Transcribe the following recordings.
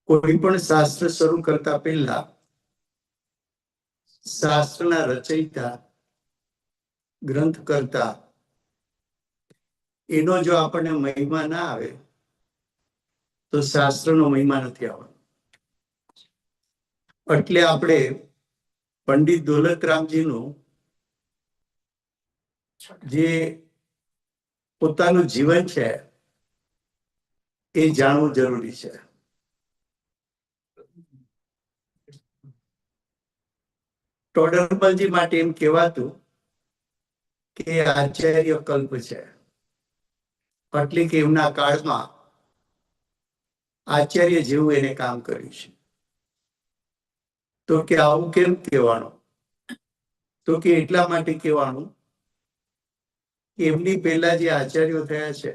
કોઈ પણ શાસ્ત્ર શરૂ કરતા પહેલા શાસ્ત્રના રચયિતા ગ્રંથ કરતા એનો જો આપણને મહિમા ના આવે તો શાસ્ત્રનો મહિમા નથી આવવાનો. એટલે આપણે પંડિત દોલતરામજીનું જે પોતાનું જીવન છે એ જાણવું જરૂરી છે. ટોડરમલજી માટે એમ કહેવાતું કે આચાર્ય કલ્પ છે, એટલે કે એમના કાળમાં આચાર્ય જેવું એને કામ કર્યું છે. તો કે આવું કેમ કહેવાનું? તો કે એટલા માટે કહેવાનું એમની પહેલા જે આચાર્યો થયા છે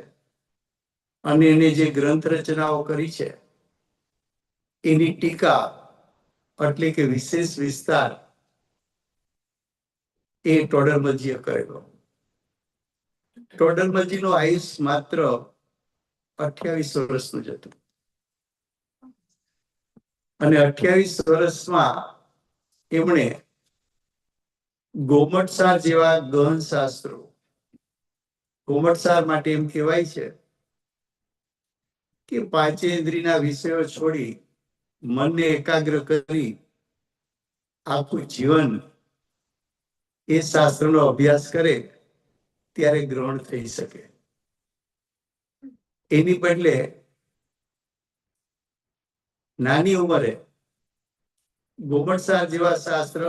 અને એને જે ગ્રંથ રચનાઓ કરી છે એની ટીકા એટલે કે વિશેષ વિસ્તાર એ ટોડરમલજીએ કરેલો. ટોડરમલજીનું આયુષ્ય માત્ર 28 વર્ષનું જ હતું અને 28 વર્ષમાં એમણે ગોમટસાર જેવા ગહન શાસ્ત્રો, ગોમટસાર માટે એમ કહેવાય છે કે પાંચેન્દ્રિયના વિષયો છોડી મનને એકાગ્ર કરી આખું જીવન એ શાસ્ત્રનો અભ્યાસ કરે ત્યારે ગ્રહણ થઈ શકે. એની બદલે નાની ઉંમરે ગોમટસાર જેવા શાસ્ત્ર,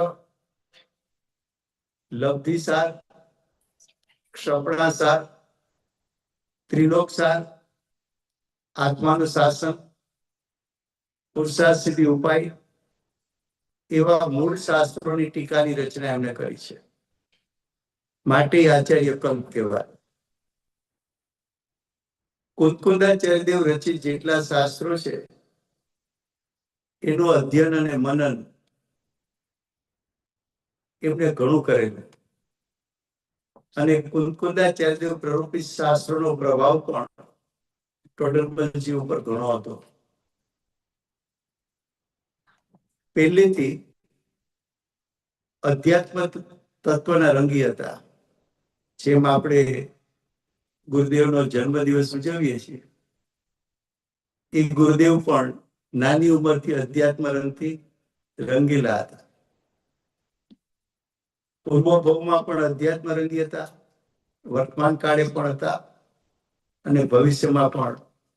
લબ્ધિસાર, ક્ષપણાસાર, ત્રિલોકસાર, આત્માનું શાસન, પુરુષાર્થ સિદ્ધિ ઉપાય એવા મૂળ શાસ્ત્રોની ટીકાની રચના એમણે કરી છે. માટે આચાર્ય કલ્પ કહેવાય. કુંદકુંદાચાર્યદેવ રચિત જેટલા શાસ્ત્રો છે એનું અધ્યયન અને મનન એમણે ઘણું કરેલું અને કુંદકુંદાચાર્યદેવ પ્રરૂપિત શાસ્ત્રોનો પ્રભાવ પણ ટોડરમલજી ઉપર ઘણો હતો. પહેલેથી અધ્યાત્મ તત્વના રંગી હતા. જેમ આપણે ગુરુદેવનો જન્મદિવસ ઉજવીએ છીએ એ ગુરુદેવ પણ નાની ઉંમરથી અધ્યાત્મ રંગથી રંગેલા હતા. પૂર્વભવમાં પણ અધ્યાત્મ રંગી હતા, વર્તમાન કાળે પણ હતા અને ભવિષ્યમાં પણ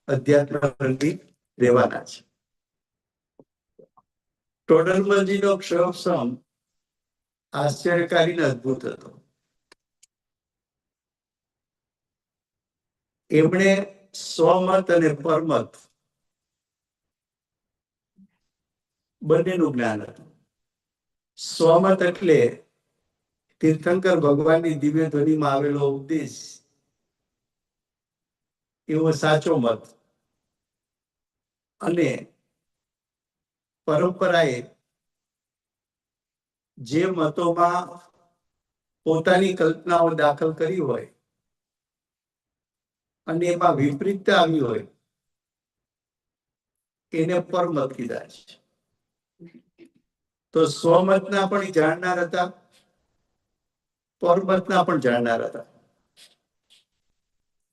અધ્યાત્મ રંગી રહેવાના છે. ટોડરમલજીનો ક્ષયોક્ષમ આશ્ચર્યકારી ને અદભુત હતો. એમણે સ્વમત અને પરમત બંનેનું જ્ઞાન હતું. સ્વમત એટલે તીર્થંકર ભગવાનની દિવ્ય ધ્વનિમાં આવેલો ઉપદેશ એવો સાચો મત, અને પરંપરાએ જે મતોમાં પોતાની કલ્પનાઓ દાખલ કરી હોય અને એમાં વિપરીતતા આવી હોય એને પરમત કીધા છે. તો સ્વમતના પણ જાણનાર હતા, પરમતના પણ જાણનાર હતા.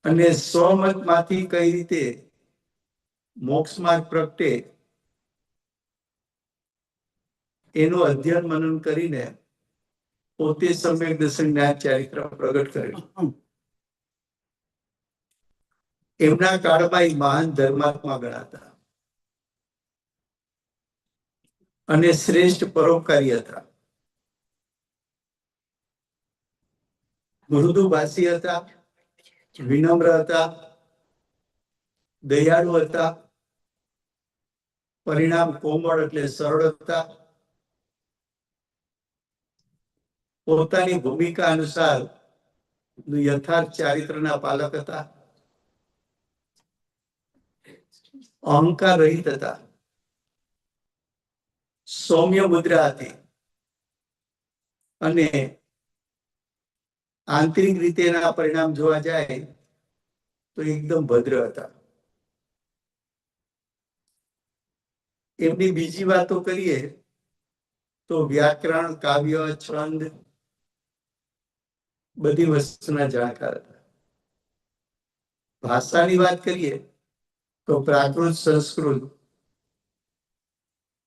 અને સ્વમતમાંથી કઈ રીતે મોક્ષ માર્ગ પ્રગટે એનું અધ્યયન મનન કરીને પોતે સમ્યક દર્શન જ્ઞાન ચારિત્ર પ્રગટ કરેલું. એમના કાળમાં એક મહાન ધર્માત્મા ગણાતા અને શ્રેષ્ઠ પરોપકારી હતા. મૃદુભાષી હતા, વિનમ્ર હતા, દયાળુ હતા, પરિણામ કોમળ એટલે સરળ હતા, પોતાની ભૂમિકા અનુસાર યથાર્થ ચારિત્રના પાલક હતા, અહંકાર રહિત હતા, સૌમ્ય મુદ્રા હતી અને આંતરિક રીતે એના પરિણામ જોવા જાય તો એકદમ ભદ્ર હતા. એમની બીજી વાતો કરીએ તો વ્યાકરણ, કાવ્ય, છંદ બધી વસ્તુના જાણકાર હતા. ભાષાની વાત કરીએ તો પ્રાકૃત, સંસ્કૃત,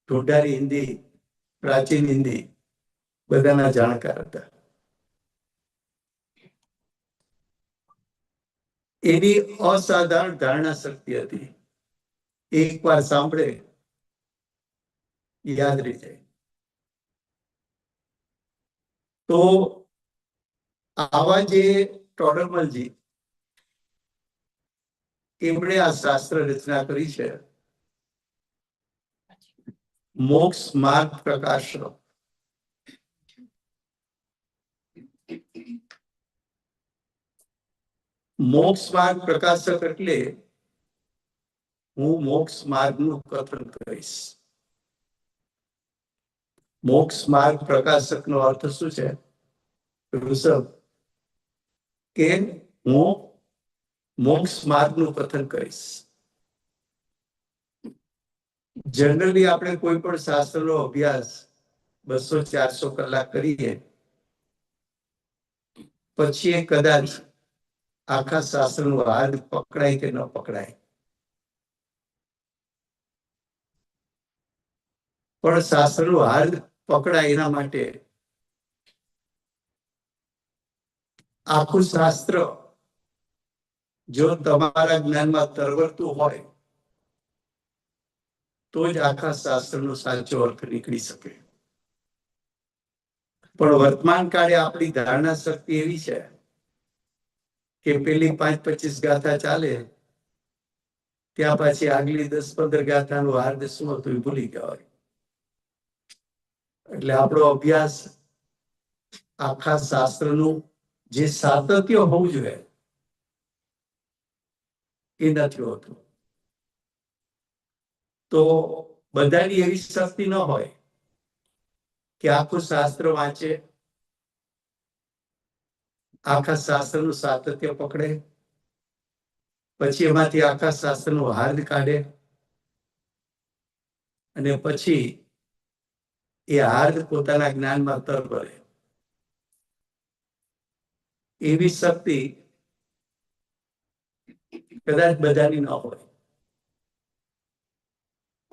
ઢોઢારી હિન્દી, પ્રાચીન હિન્દી બધાના જાણકાર હતા. એની અસાધારણ ધારણા શક્તિ હતી. એકવાર સાંભળે યાદ રહી જાય. તો આવા જે ટોડરમલજી એમણે આ શાસ્ત્ર રચના કરી છે, મોક્ષ માર્ગ પ્રકાશ. મોક્ષ માર્ગ પ્રકાશક એટલે હું મોક્ષ માર્ગનું કથન કરીશ. મોક્ષ માર્ગ પ્રકાશકનો અર્થ શું છે ઋષભ? કે હું મોક્ષ માર્ગનું કથન કરીશ. જનરલી આપણે કોઈ પણ શાસ્ત્રનો અભ્યાસ 200-400 કલાક કરીએ પછી કદાચ આખા શાસ્ત્રનું હાર્દ પકડાય કે ન પકડાય. પણ શાસ્ત્રનું હાર્દ પકડાય એના માટે આખું શાસ્ત્ર જો તમારા જ્ઞાનમાં તરવરતું હોય તો જ આખા શાસ્ત્રનો સાચો અર્થ નીકળી શકે. પણ વર્તમાન કાળે આપણી ધારણા શક્તિ એવી છે કે પેલી 5-25 ગાથા ચાલે ત્યાં પછી આગલી 10-15 ગાથાનું હાર્દ શું હતું એ ભૂલી ગયા હોય. એટલે આપણો અભ્યાસ આખા શાસ્ત્રનું જે સાતત્ય હોવું જોઈએ એ નથી હોતું. તો બધાની એવી શક્તિ ન હોય કે આખું શાસ્ત્ર વાંચે, આખા શાસ્ત્રનું સાતત્ય પકડે, પછી એમાંથી આખા શાસ્ત્રનું હાર્દ કાઢે અને પછી એ હાર્દ પોતાના જ્ઞાનમાં તરબરે. એવી શક્તિ કદાચ બધાની ન હોય.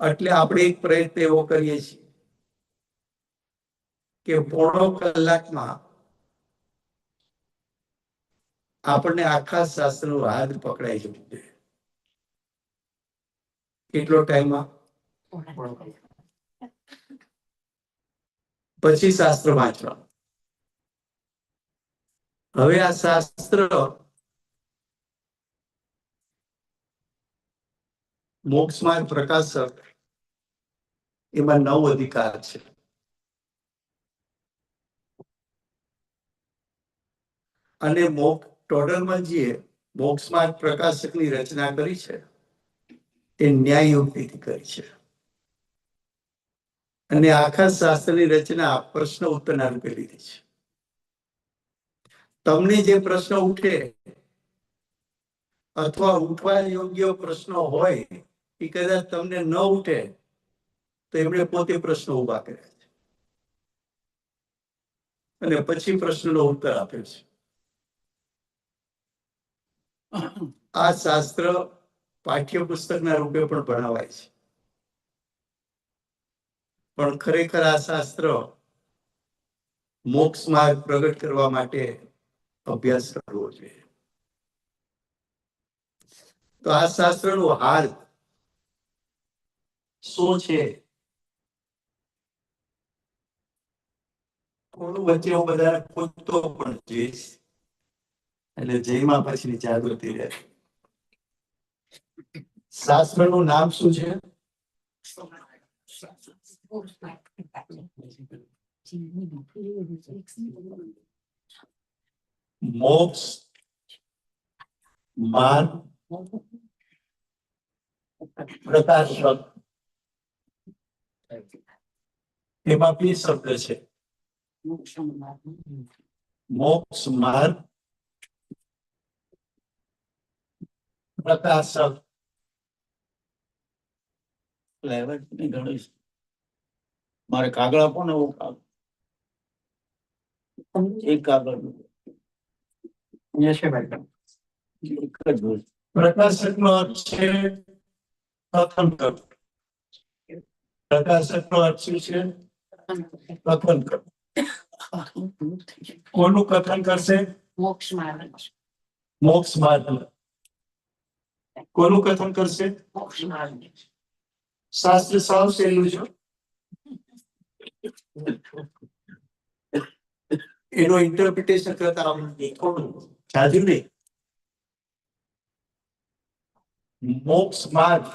એટલે આપણે એક પ્રયત્ન એવો કરીએ છીએ કે પોણો કલાકમાં આપણને આખા શાસ્ત્રનું હાર્દ પકડાઈ જવું જોઈએ. કેટલો ટાઈમમાં? પછી શાસ્ત્ર વાંચવા. હવે આ શાસ્ત્ર મોક્ષ માર્ગ પ્રકાશક એમાં 9 અધિકાર છે. અને ટોડરમલજીએ મોક્ષ માર્ગ પ્રકાશકની રચના કરી છે તે ન્યાય યુક્તિથી કરી છે. અને આખા શાસ્ત્રની રચના પ્રશ્ન ઉત્તરના રૂપે લીધી છે. તમને જે પ્રશ્ન ઉઠે અથવા ઉઠવા યોગ્ય પ્રશ્નો હોય એ કદાચ તમને ન ઉઠે તો એમણે પોતે પ્રશ્નો ઉભા કર્યા છે અને પછી પ્રશ્નનો ઉત્તર આપ્યો છે. આ શાસ્ત્ર પાઠ્યપુસ્તકના રૂપે પણ ભણાવાય છે, પણ ખરેખર આ શાસ્ત્ર મોક્ષ માર્ગ પ્રગટ કરવા માટે અભ્યાસ કરવો જોઈએ. તો આ શાસ્ત્રનું હાર્દ શું છે? થોડું વચ્ચે હું બધાને પૂછતો પણ જઈશ એટલે જયમાં પછીની જાગૃતિ રહે. શાસ્ત્રનું નામ શું છે? મોક્ષ માર્ગ પ્રકાશક. એમાં 2 શબ્દ છે, મોક્ષ માર્ગ પ્રકાશક. ગણેશ મારે કાગળ આપો ને, એક કાગળ એક જ હોય. પ્રકાશકનો અર્થ છે કથન કરવું. પ્રકાશકનો અર્થ શું છે? કથન કરવું. કોનું કથન કરશે? મોક્ષ માર્ગ. મોક્ષ માર્ગ. કોનું કથન કરશે? મોક્ષ માર્ગ. શાસ્ત્ર સાવ સહેલું છે. એનો ઇન્ટરપ્રિટેશન કરતા થોડું જાજુ નહીં. મોક્ષ માર્ગ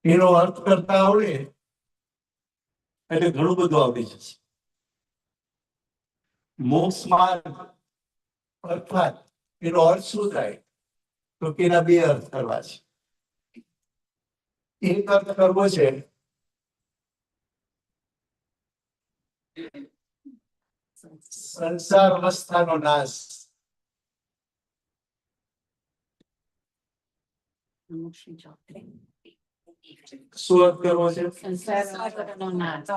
એનો અર્થ કરતા આવડે એટલે ઘણું બધું આવડી જશે. મોક્ષ માર્ગ અર્થાત એનો અર્થ શું થાય? તો કે એના બે અર્થ કરવા છે. એક અર્થ કરવો છે સંસાર અવસ્થાનો નાશ. શું અર્થ કરવો છે? સંસારનો નાશ.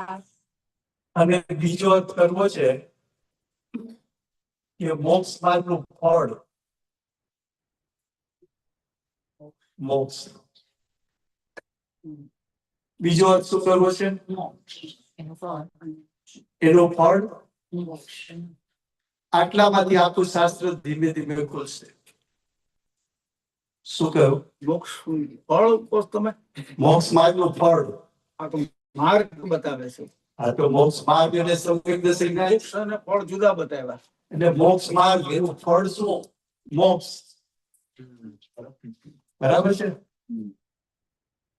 અને બીજો અર્થ કરવો છે કે મોક્ષ માર્ગનું ફળ મોક્ષ. બીજો અર્થ શું કરવો છે? એનો ફળ મોક્ષ. આટલામાંથી આખું શાસ્ત્ર ધીમે ધીમે ખુલશે. શું કહ્યું? મોક્ષ ફળ ઉપર તમે મોક્ષ માર્ગનું ફળ. આ તો માર્ગ બતાવે છે. આ તો મોક્ષ માર્ગ એટલે સંવેદનશીલ જ્ઞાન. મોક્ષ અને ફળ જુદા બતાવ્યા. એટલે મોક્ષ માર્ગ એનું ફળ શું? મોક્ષ. બરાબર છે.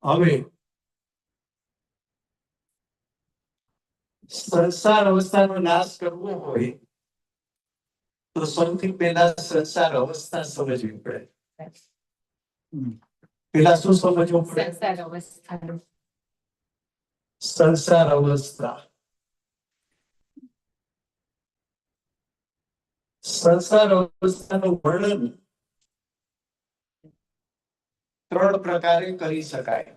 હવે સંસાર અવસ્થાનો નાશ કરવો હોય તો સૌથી પહેલા સંસાર અવસ્થા સમજવી પડે. પેલા શું સમજવું પડે? સંસાર અવસ્થા. સંસાર અવસ્થા. સંસાર અવસ્થાનું વર્ણન ત્રણ પ્રકારે કરી શકાય.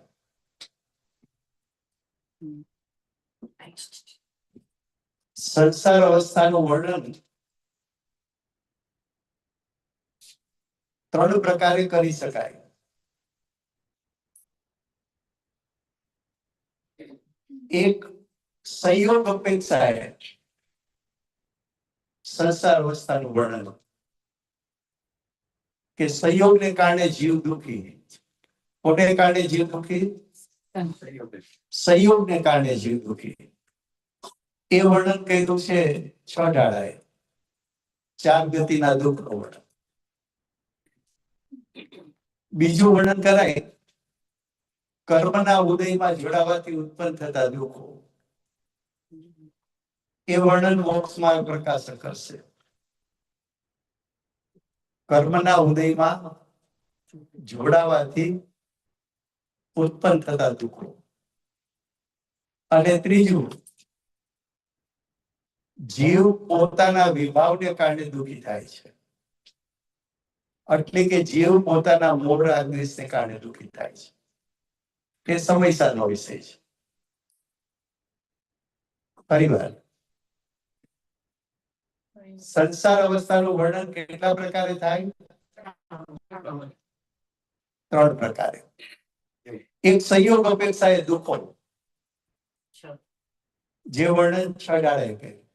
સંસાર અવસ્થાનું વર્ણન ત્રણ પ્રકારે કરી શકાય. એક સંયોગ અપેક્ષાએ સંસાર અવસ્થાનું વર્ણન કે સંયોગને કારણે જીવ દુઃખી. કોને કારણે જીવ દુઃખી? સંયોગને કારણે જીવ દુઃખી. એ વર્ણન કર્યું છે 6 ડાળાએ. 4 ગતિના દુઃખનું વર્ણન. બીજું વર્ણન કરાય કર્મના ઉદયમાં જોડાવાથી ઉત્પન્ન થતા દુઃખો. એ વર્ણન મોક્ષમાં પ્રકાશ કરશે. કર્મના ઉદયમાં જોડાવાથી ઉત્પન્ન થતા દુઃખો. અને ત્રીજું જીવ પોતાના વિભાવને કારણે દુઃખી થાય છે. એટલે કે જીવ પોતાના મોહ આદેશને કારણે દુઃખી થાય છે. એ સમયસારનો વિષય છે. ફરીવાર સંસાર અવસ્થાનું વર્ણન કેટલા પ્રકારે થાય? 3 પ્રકારે. એક સંયોગ અપેક્ષાએ દુઃખો, જે વર્ણન 6 ડાળે કર્યું.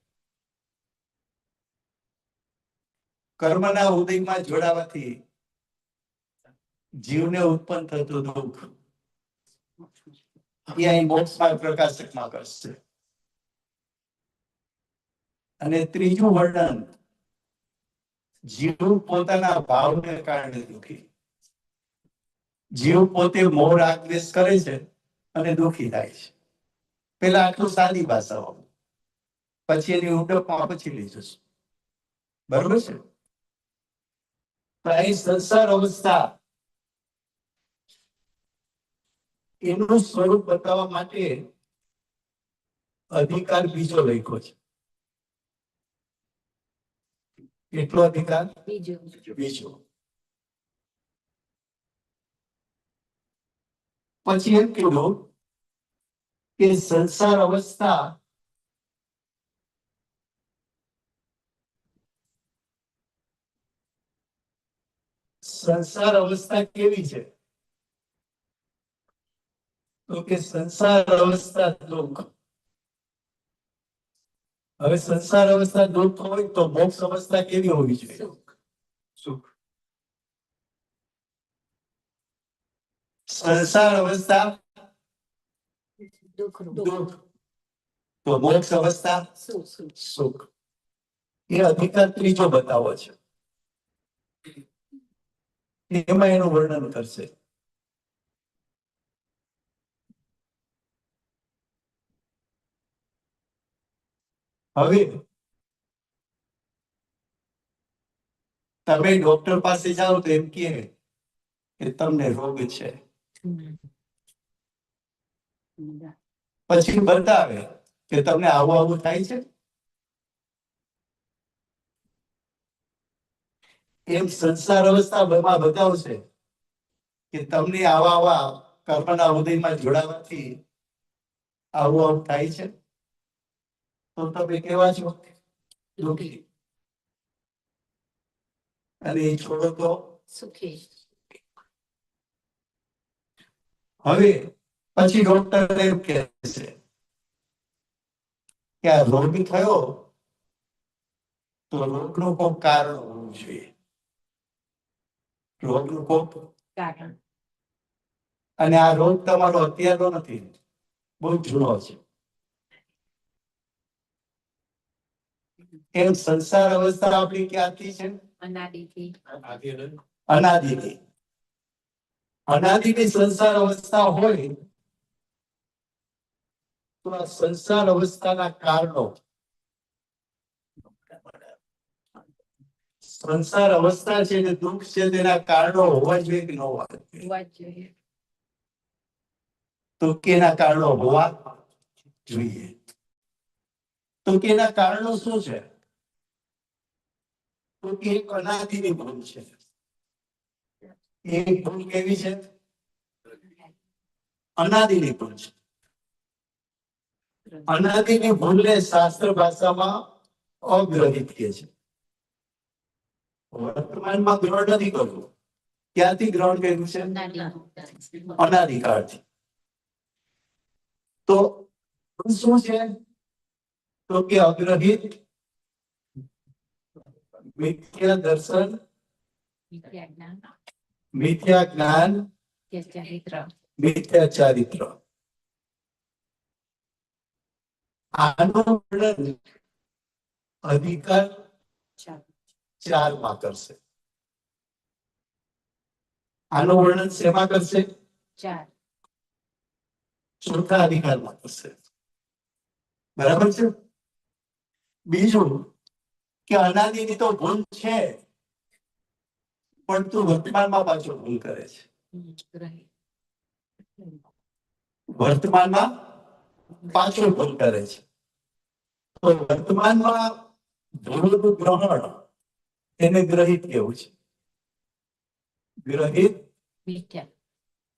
કર્મના ઉદયમાં જોડાવાથી જીવને ઉત્પન્ન થતું દુઃખ એ અહીં મોક્ષમાં પ્રકાશકમાં કરશે. અને ત્રીજું વર્ણન જીવ પોતાના ભાવને કારણે દુઃખી. જીવ પોતે મોહ રાગ દ્વેષ કરે છે અને દુઃખી થાય છે. પેલા આટલું સાદી ભાષાઓ, પછી એની ઊંડપમાં પછી લઈ જશું. બરોબર છે? તો અહીં સંસાર અવસ્થા એનું સ્વરૂપ બતાવવા માટે અધિકાર બીજો લખ્યો છે. કેટલો અધિકાર? બીજો. બીજો. પછી એમ કીધું કે સંસાર અવસ્થા કેવી છે? તો કે સંસાર અવસ્થા દુઃખ. હવે સંસાર અવસ્થા દુઃખ હોય તો મોક્ષ અવસ્થા કેવી હોવી જોઈએ? સુખ. સુખ. સંસાર અવસ્થા દુઃખ દુઃખ, તો મોક્ષ અવસ્થા સુખ. સુખ. એ અધિકાર ત્રીજો બતાવો છે. એમાં એનું વર્ણન કરશે. હવે તમે ડોક્ટર પાસે જાઓ તો એમ કહે કે તમને રોગ છે, પછી બતાવે કે તમને આવું આવું થાય છે. એમ સંસાર અવસ્થા બતાવશે કે તમને આવા આવા કર્મના ઉદયમાં જોડાવાથી આવું આવું થાય છે. તો તમે કેવા છો? દુઃખી. અને એ છોડો તો સુખી. હવે પછી ડોક્ટર એમ કહે છે કે આ રોગ થયો તો રોગનું કોઈ કારણ હોવું જોઈએ. રોગનું કોઈ કારણ. અને આ રોગ તમારો અત્યારનો નથી, બહુ જૂનો છે. એમ સંસાર અવસ્થા આપણી ક્યાંથી છે? અનાદિથી. અનાદિથી. અનાદિની સંસાર અવસ્થા હોય તો આ સંસાર અવસ્થાના કારણો, સંસાર અવસ્થા છે ને દુઃખ છે તેના કારણો હોવા જોઈએ કે ન હોવા જોઈએ? તો કે એના કારણો હોવા જોઈએ. તો કે એના કારણો શું છે? તો કે એક અનાદિની ભૂલ છે. એ ભૂલ કેવી છે? અનાદિની ભૂલ છે. અનાદિની ભૂલને શાસ્ત્ર ભાષામાં અગ્રહિત કહે છે. વર્તમાનમાં ગ્રહણ નથી કરવું. ક્યાંથી ગ્રહણ કર્યું છે? અનાદિકાળથી. તો શું છે? તો કે અગ્રહિત મિથ્યા દર્શન, મિથ્યા જ્ઞાન, મિથ્યા ચારિત્ર. આનું વર્ણન અધિકાર 4 માં કરશે. આનું વર્ણન શેમાં કરશે? 4. ચોથા અધિકારમાં કરશે. બરાબર છે. બીજું કે અનાદિની તો ભૂલ છે, પણ તું વર્તમાનમાં પાછો ભૂલ કરે છે. વર્તમાનમાં પાછો ભૂલ કરે છે. તો વર્તમાનમાં ભૂલનું ગ્રહણ એને ગ્રહિત કેવું છે? ગ્રહિત,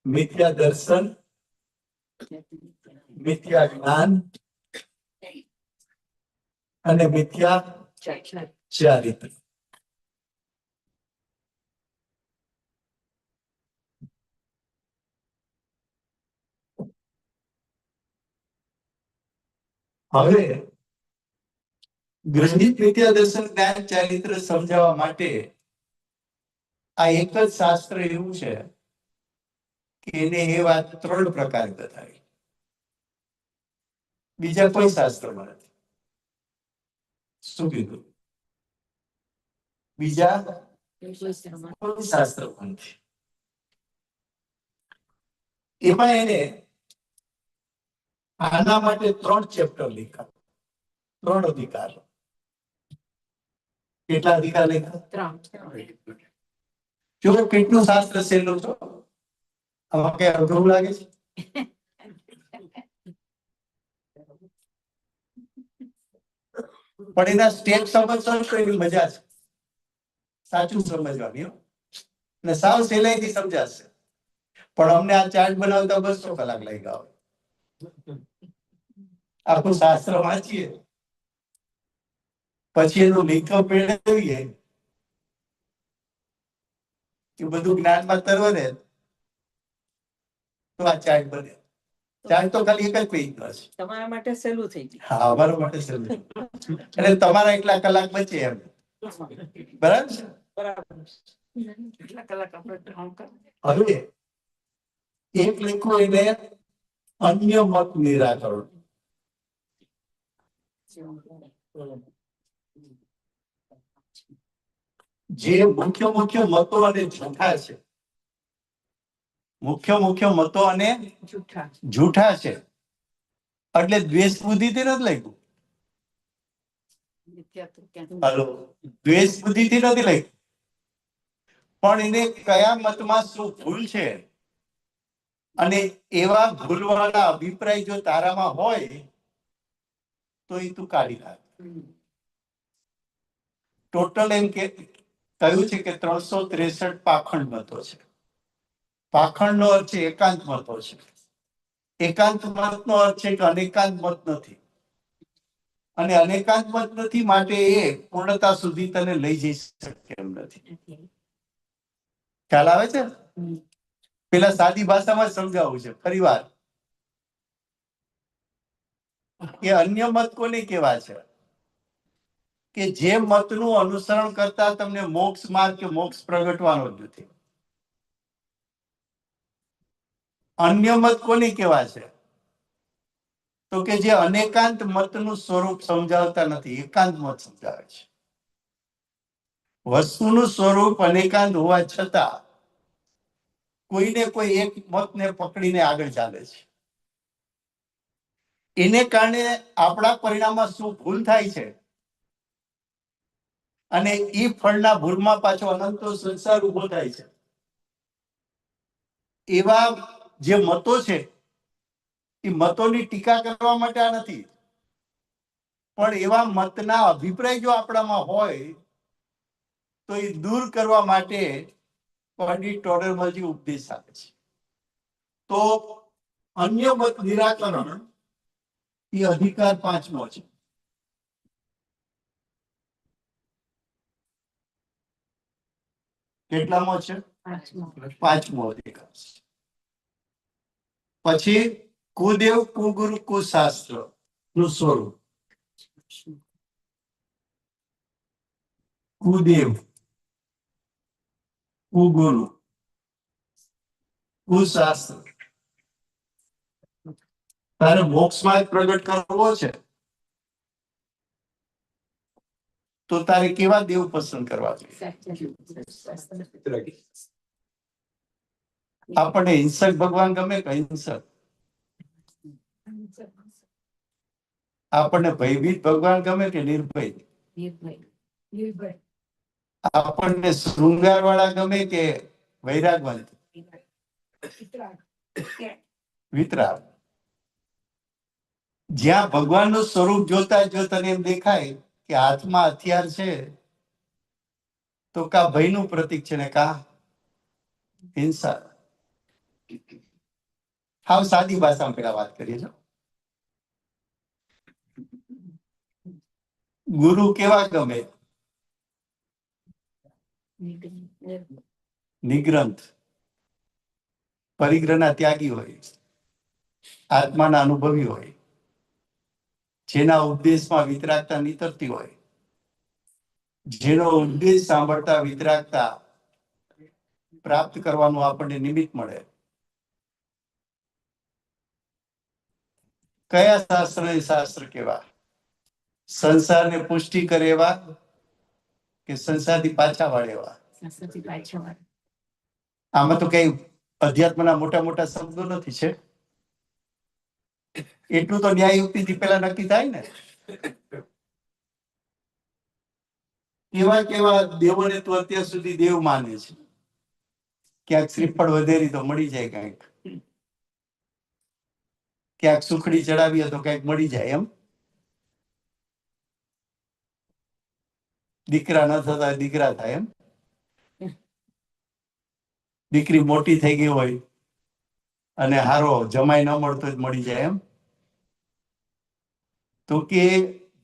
મિથ્યા દર્શન, મિથ્યા જ્ઞાન અને મિથ્યા ચારિત્ર. હવે ગ્રહિત મિથ્યા દર્શન જ્ઞાન ચારિત્ર સમજાવવા માટે આ એક જ શાસ્ત્ર એવું છે કે એને એ વાત 3 પ્રકાર બતાવી. બીજા કોઈ શાસ્ત્રમાં નથી. શું કીધું? બીજા કોઈ શાસ્ત્રમાં નથી. એમાં એને આના માટે 3 ચેપ્ટર લખ્યા, 3 અધિકાર. કેટલા અધિકાર લખ્યા? 3. જો કેટલું શાસ્ત્ર સહેલું છો, આમાં કઈ અઘરું લાગે છે? પણ એના સ્ટેપ સમજશો તો એની મજા છે. સાચું સમજવાની અને સાવ સહેલાઈથી સમજાશે. પણ અમને આ ચાર્ટ બનાવતા 200 કલાક લાગ્યા હોય. આખું શાસ્ત્ર વાંચીએ, પછી એનું લેખક મેળવીએ, એ બધું જ્ઞાનમાં તરવરે તો આ ચાર્ટ બને. ચાર્ટ તો ખાલી એક જ પેજ નો છે. તમારા માટે સહેલું થઈ ગયું. હા, અમારા માટે સહેલું. એટલે તમારા એટલા કલાક બચે એમ. બરાબર છે? બરાબર. કેટલા કલાક આપણે કામ કરીએ? હવે એક લખ્યું એને અન્ય મત નિરાકરણ. જે મુખ્ય મુખ્ય મતો અને જૂઠા છે, મુખ્ય મુખ્ય મતો અને જૂઠા. જૂઠા છે, એટલે દ્વેષ બુદ્ધિથી નથી લખ્યું. વિદ્યાર્થી ક્યાં? હાલો, દ્વેષ બુદ્ધિથી નથી લખ્યું, પણ એને કયા મતમાં શું ભૂલ છે અને એવા ભૂલવાળા અભિપ્રાય જો તારામાં હોય તો એ તું કાઢી નાખ. ટોટલ એમ કે કહ્યું છે કે 363 પાખંડ મતો છે. પાખંડ નો અર્થ છે એકાંત મતો છે. એકાંત મત નો અર્થ છે કે અનેકાંત મત નથી, અને અનેકાંત મત નથી માટે એ પૂર્ણતા સુધી તને લઈ જઈ શકે એમ નથી. ખ્યાલ આવે છે? પેલા સાદી ભાષામાં સમજાવવું છે ફરી વાર કે અન્ય મત કોને કેવા છે? કે જે મતનું અનુસરણ કરતા તમને મોક્ષ માર્ગ કે મોક્ષ પ્રગટવાનો જ નથી. અન્ય મત કોને કેવા છે? તો કે જે અનેકાંત મતનું સ્વરૂપ સમજાવતા નથી, એકાંત મત સમજાવે છે. વસ્તુનું સ્વરૂપ અનેકાંત હોવા છતાં કોઈને કોઈ એક મતને પકડીને આગળ ચાલે છે. એને કારણે આપણા પરિણામમાં શું ભૂલ થાય છે, અને એ ફળના ભૂલમાં પાછો અનંતો સંસાર ઉભો થાય છે. એવા જે મતો છે એ મતોની ટીકા કરવા માટે આ નથી, પણ એવા મતના અભિપ્રાય જો આપણામાં હોય તો એ દૂર કરવા માટે પંડિત ટોડરમલજી ઉપદેશ આપે છે. તો અન્ય મત નિરાકરણ એ અધિકાર 5મો છે. કેટલામો છે? 5મો અધિકાર છે. પછી કુદેવ કુગુરુ કુશાસ્ત્ર નું સ્વરૂપ. કુદેવ કુગુરુ કુશાસ્ત્ર. તારે મોક્ષ માર્ગ પ્રગટ કરવો છે તો તારે કેવા દેવ પસંદ કરવા જોઈએ? આપણને હિંસક ભગવાન ગમે કે હિંસક? આપણને ભયભીત ભગવાન ગમે કે નિર્ભય? આપણને શૃંગાર વાળા ગમે કે વૈરાગવંત? વિતરાગ. જ્યાં ભગવાનનું સ્વરૂપ જોતા જો તને એમ દેખાય કે હાથમાં હથિયાર છે તો કા ભયનું પ્રતીક છે ને કા હિંસા. હાવ સાદી ભાષામાં પેલા વાત કરીએ છો. ગુરુ કેવા ગમે? નિગ્રંથ, પરિગ્રહના ત્યાગી હોય, આત્માના અનુભવી હોય, જેના ઉપદેશમાં વિતરાગતા નીતરતી હોય, જેનો ઉપદેશ સાંભળતા વિતરાગતા પ્રાપ્ત કરવાનું આપણને નિમિત્ત મળે. કયા શાસ્ત્ર ને શાસ્ત્ર કેવા? સંસારને પુષ્ટિ કરે એવા કે સંસારથી પાછા વાળે એવા? આમાં તો કઈ અધ્યાત્મના મોટા મોટા શબ્દો નથી છે, એટલું તો ન્યાય યુક્તિથી પેલા નક્કી થાય ને. કેવા કેવા દેવોને તો અત્યાર સુધી દેવ માને છે. ક્યાંક શ્રીફળ વધેરી તો મળી જાય, કંઈક ક્યાંક સુખડી ચડાવીએ તો કંઈક મળી જાય એમ. દીકરા ન થતા દીકરા થાય એમ. દીકરી મોટી થઈ ગઈ હોય અને હારો જમાઈ ન મળતો જ મળી જાય એમ. તો કે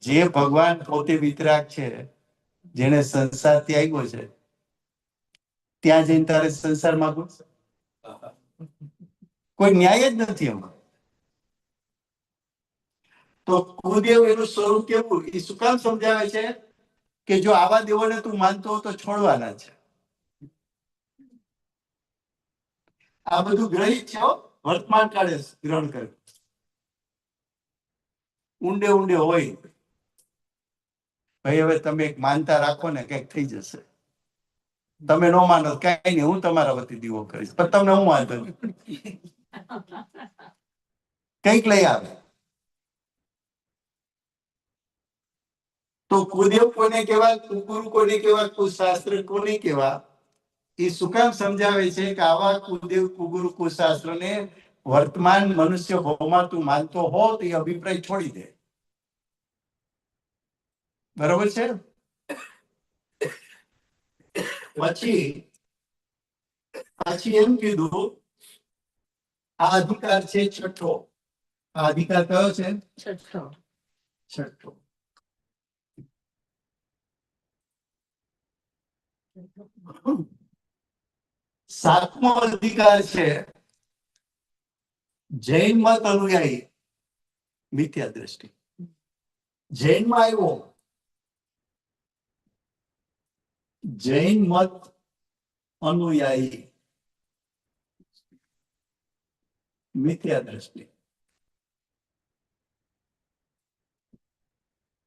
જે ભગવાન પોતે વિતરાગ છે, જેને સંસાર ત્યાગ્યો છે, ત્યાં જઈને તારે સંસાર માંગવો? કોઈ ન્યાય જ નથી એમાં. તો કુદેવ એનું સ્વરૂપ કેવું એ શું કામ સમજાવે છે કે જો આવા દેવોને તું માનતો હો તો છોડવાના છે. આ બધું ગ્રહિત છે હો, વર્તમાન કાળે ગ્રહણ કરે. ઊંડે ઊંડે હોય ભાઈ, હવે તમે એક માનતા રાખો ને કઈક થઈ જશે. તમે ન માનો કઈ નહીં, હું તમારા વતી દીવો કરીશ, પણ તમને હું વાંધો નહીં, કઈક લઈ આવે. તો કુદેવ કોને કેવા, કુકુરુ કોને કેવા, કુશાસ્ત્ર કોને કેવા, એ શું કામ સમજાવે છે કે આવા કુદેવ કુગુરુ કુશાસ્ત્ર ને વર્તમાન મનુષ્ય ભાવમાં તું માનતો હો તો એ અભિપ્રાય છોડી દે. બરોબર છે. પછી એમ કીધું આ અધિકાર છે છઠ્ઠો. આ અધિકાર કયો છે? છઠ્ઠો. સાતમો અધિકાર છે જૈન મત અનુયાયી મિથ્યા દ્રષ્ટિ. જૈનમાં આવ્યો જૈન મત અનુયાયી મિથ્યા દ્રષ્ટિ.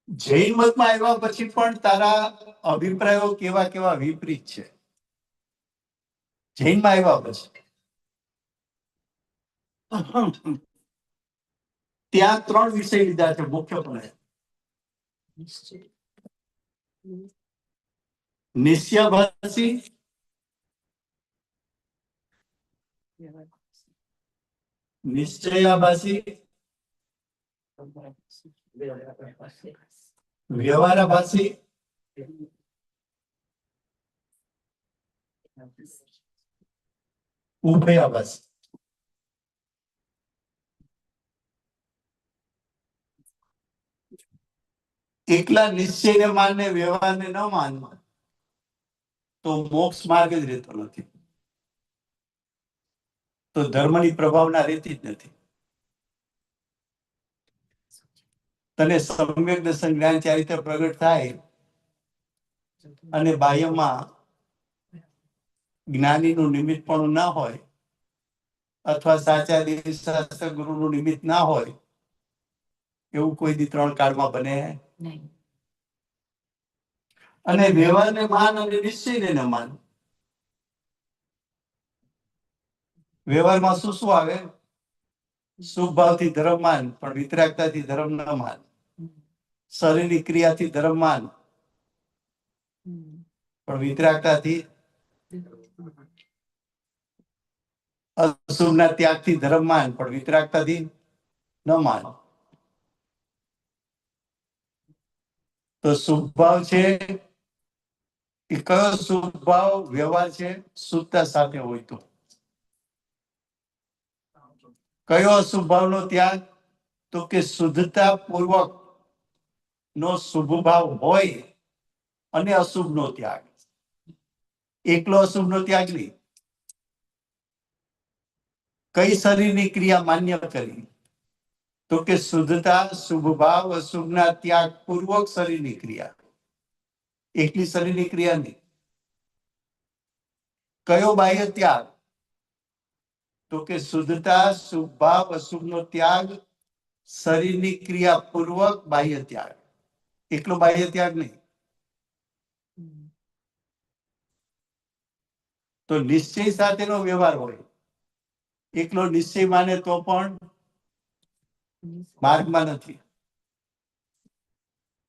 જૈન મતમાં આવ્યા પછી પણ તારા અભિપ્રાયો કેવા કેવા વિપરીત છે. જૈનમાં આવ્યા પછી ત્યાં 3 વિષય લીધા છે મુખ્યપણે. નિશ્ચયાભાસી, નિશ્ચયાભાસી, વ્યવહારાભાસી, ઉભયાભાસી. એકલા નિશ્ચયને માને વ્યવહારને ન માનવા તો મોક્ષ માર્ગ જ રહેતો નથી, તો ધર્મની પ્રભાવના રહેતી જ નથી. તને સમ્યક દર્શન જ્ઞાન ચારિત્ર પ્રગટ થાય અને બાહ્યમાં જ્ઞાનીનું નિમિત્ત પણ ના હોય અથવા સાચા શાસ્ત્ર ગુરુનું નિમિત્ત ના હોય, એવું કોઈ દી 3 કાળમાં બને નહીં. અને વ્યવહારને માન અને નિશ્ચયને ન માન. વ્યવહારમાં શું આવે? શુભ ભાવથી ધર્મ માન પણ વિતરાગતાથી ધર્મ ન માન. શરીરની ક્રિયાથી ધર્મ માન પણ વિતરાગતાથી, અશુભના ત્યાગથી ધર્મ માન પણ વિતરાગતાથી ન માન. તો શુભ ભાવ છે એ કયો શુભ ભાવ વ્યવહાર છે? શુદ્ધતા સાથે હોય તો. કયો અશુભ ભાવનો ત્યાગ? તો કે શુદ્ધતા પૂર્વક નો શુભ ભાવ હોય અને અશુભ નો ત્યાગ. એકલો અશુભ નો ત્યાગ નહીં. કઈ શરીરની ક્રિયા માન્ય કરી? તો કે શુદ્ધતા, શુભ ભાવ, અશુભના ત્યાગ પૂર્વક શરીરની ક્રિયા, એકલી શરીરની ક્રિયા નહીં. કયો બાહ્ય ત્યાગ? તો કે શુદ્ધતા, શુભ ભાવ, અશુભનો ત્યાગ શરીરની ક્રિયા પૂર્વક બાહ્ય ત્યાગ, એકલો બાહ્ય ત્યાગ નહીં. તો નિશ્ચય સાથેનો વ્યવહાર હોય. એકલો નિશ્ચય માને તો પણ માર્ગમાં નથી.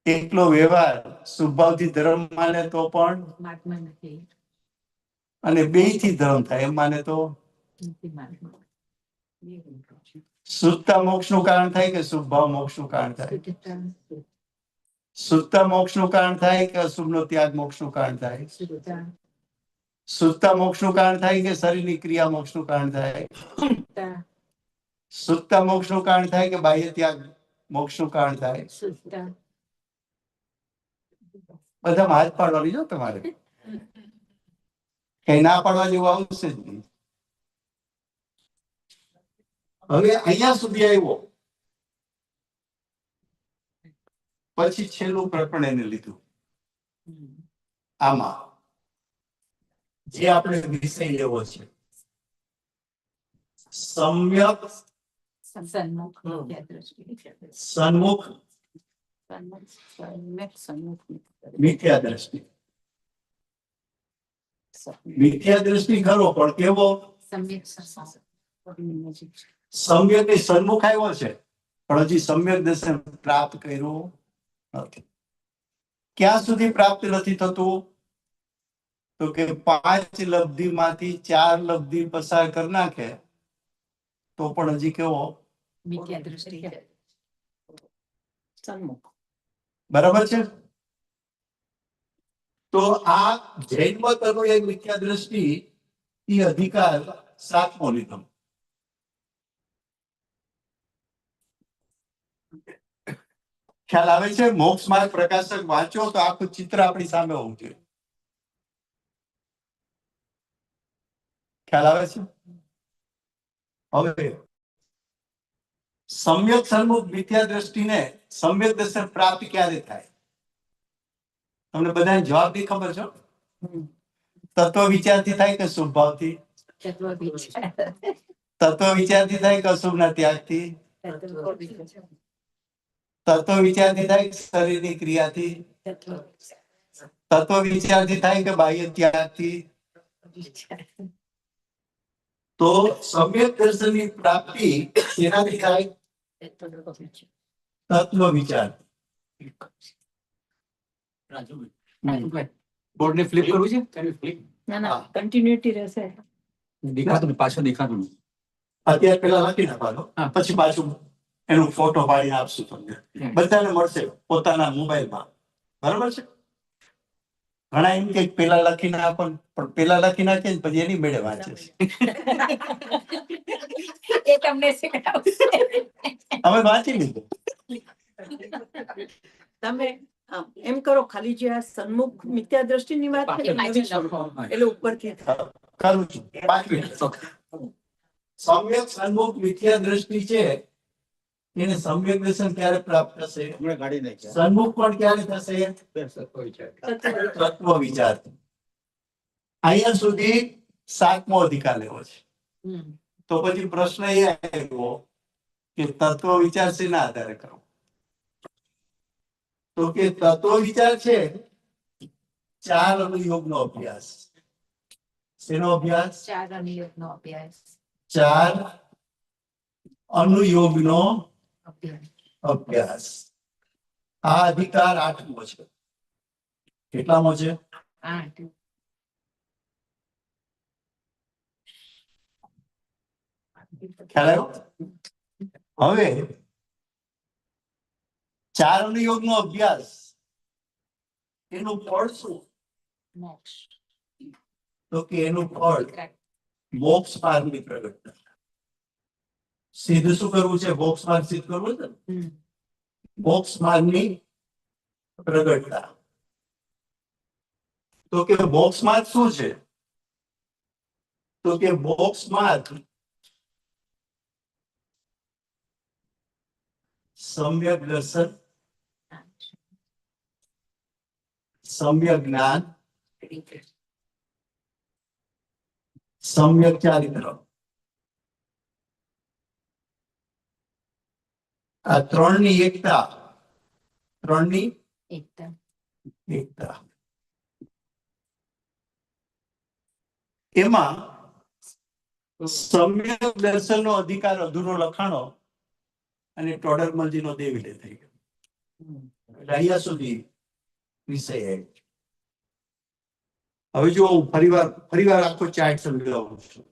એકલો વ્યવહાર શુભભાવથી ધર્મ માને તો પણ માર્ગમાં નથી. અને બેયથી ધર્મ થાય એમ માને તો શુદ્ધતા મોક્ષનું કારણ થાય કે શુભ ભાવ મોક્ષનું કારણ થાય? શુદ્ધતા મોક્ષનું કારણ થાય કે અશુભનો ત્યાગ મોક્ષનું કારણ થાય? સુતા મોક્ષનું કારણ થાય કે શરીરની ક્રિયા મોક્ષનું કારણ થાય? સુતા સુતા મોક્ષનું કારણ થાય કે બાહ્ય ત્યાગ મોક્ષનું કારણ થાય? સુતા બધા હાથ પાડવાની જો તમારે, કઈ ના પાડવા જેવું આવશે જ નહીં. હવે અહીંયા સુધી આવ્યો, પછી છેલ્લું પ્રકરણ એને લીધું. આમાં જે આપણે વિષય લેવો છે, સમ્યક સન્મુખ મિથ્યા દ્રષ્ટિ સન્મુખ સન્મુખ મિથ્યા દ્રષ્ટિ. મિથ્યા દ્રષ્ટિ ખરો, પણ કેવો? સમ્યક સમ્યક ની સન્મુખ આવ્યો છે, પણ હજી સમ્યક દર્શન પ્રાપ્ત કર્યું નથી. ક્યાં સુધી પ્રાપ્ત નથી થતું? તો કે 5 લબ્ધિ માંથી 4 લબ્ધિ પસાર કરી નાખે તો પણ હજી કેવો? મિથ્યા દ્રષ્ટિ સન્મુખ. બરાબર છે. તો આ જૈન મત અનુયાયી મિથ્યા દ્રષ્ટિ એ અધિકાર 7મો લીધો. ખ્યાલ આવે છે? મોક્ષ માર્ગ પ્રકાશક વાંચો તો આખું ચિત્ર આપણી સામે હોવું જોઈએ. ખ્યાલ આવે છે? હવે સમ્યક સન્મુખ મિથ્યા દ્રષ્ટિને સમ્યક દર્શન પ્રાપ્ત ક્યારે થાય? તમને બધાને જવાબ ની ખબર છે? તત્વ વિચારથી થાય કે શુભ ભાવથી? તત્વ વિચાર તત્વ વિચારથી થાય કે અશુભના ત્યાગથી? તત્વ વિચારથી થાય કે શરીરની ક્રિયાથી? તત્વ વિચારથી થાય કે બાહ્ય ત્યાગથી? તો સમ્યક દર્શનની પ્રાપ્તિ શેનાથી થાય? તત્વ વિચાર. બોર્ડ ને ફ્લિપ કરવું છે? ફ્લિપ ના કન્ટિન્યુટી રહેશે. દેખાતું નહીં, પાછળ દેખાતું નહીં. અત્યારે પેલા લખી નાખવાનો, પછી પાછું એનું ફોટો પાડીને આપશું તમને. બધાને મળશે પોતાના મોબાઈલમાં. બરાબર છે? ઘણા એમ કે પેલા લખી નાખો, પણ પેલા લખી નાખે ને પછી એની મેળે વાંચે છે. એ તમને શીખડાવશે. અમે વાંચી લીધું. તમે એમ કરો, ખાલી જે આ સન્મુખ મિથ્યા દ્રષ્ટિની વાત છે ને, નવી શરૂ. એટલે ઉપરથી કરું છું. 5 મિનિટ. સમ્યક સન્મુખ મિથ્યા દ્રષ્ટિ છે, એને સમ્યક દર્શન ક્યારે પ્રાપ્ત થશે? હમણાં ગાડી નાખ્યા. સન્મુખ પણ ક્યારે થશે? તત્વ વિચાર. અહીંયા સુધી 7મો અધિકાર લેવો છે. તો પછી પ્રશ્ન એ આવ્યો કે તત્વ વિચાર શેના આધારે કરવો? તો કે તત્વ વિચાર છે 4 અનુયોગનો અભ્યાસ. શેનો અભ્યાસ? 4 અનુયોગનો અભ્યાસ. 4 અનુયોગનો અભ્યાસ. અભ્યાસ. આ અધિકાર 8મો છે. કેટલામો છે? 8. ખ્યાલ આવ્યો? હવે 4 અનુયોગનો અભ્યાસ, એનું ફળ શું? મોક્ષ. તો કે એનું ફળ મોક્ષ માર્ગની પ્રગટતા. સિદ્ધ શું કરવું છે? મોક્ષ માર્ગ સિદ્ધ કરવું છે ને? મોક્ષ માર્ગની પ્રગટતા. તો કે મોક્ષ માર્ગ શું છે? તો કે મોક્ષ માર્ગ સમ્યક દર્શન, સમ્યક જ્ઞાન, સમ્યક ચારિત્ર. આ 3ની એકતા. 3ની એકદમ એકતા. એમાં સમ્યક દર્શનનો અધિકાર અધૂરો લખાણો અને ટોડરમલજીનો દેવીલે થઈ ગયો. અહીંયા સુધી વિષય આવ્યો. હવે જો હું ફરીવાર આખો ચાર્ટ સમજાવું છું.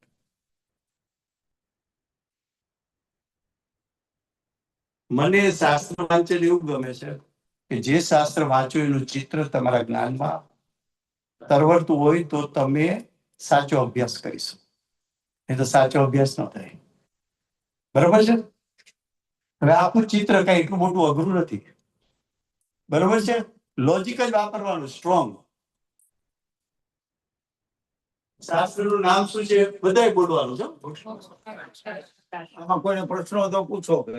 મને શાસ્ત્ર વાંચન એવું ગમે છે કે જે શાસ્ત્ર વાંચો એનું ચિત્ર તમારા જ્ઞાનમાં તરવરતું હોય તો તમે સાચો અભ્યાસ કરીશું. એ તો સાચો અભ્યાસ ન થાય. બરોબર છે? હવે આખું ચિત્ર કઈ એટલું મોટું અઘરું નથી. બરોબર છે? લોજિક જ વાપરવાનું, સ્ટ્રોંગ. શાસ્ત્રનું નામ શું છે? બધાય બોલવાનું છે. આમાં કોઈને પ્રશ્ન હોય તો પૂછો કે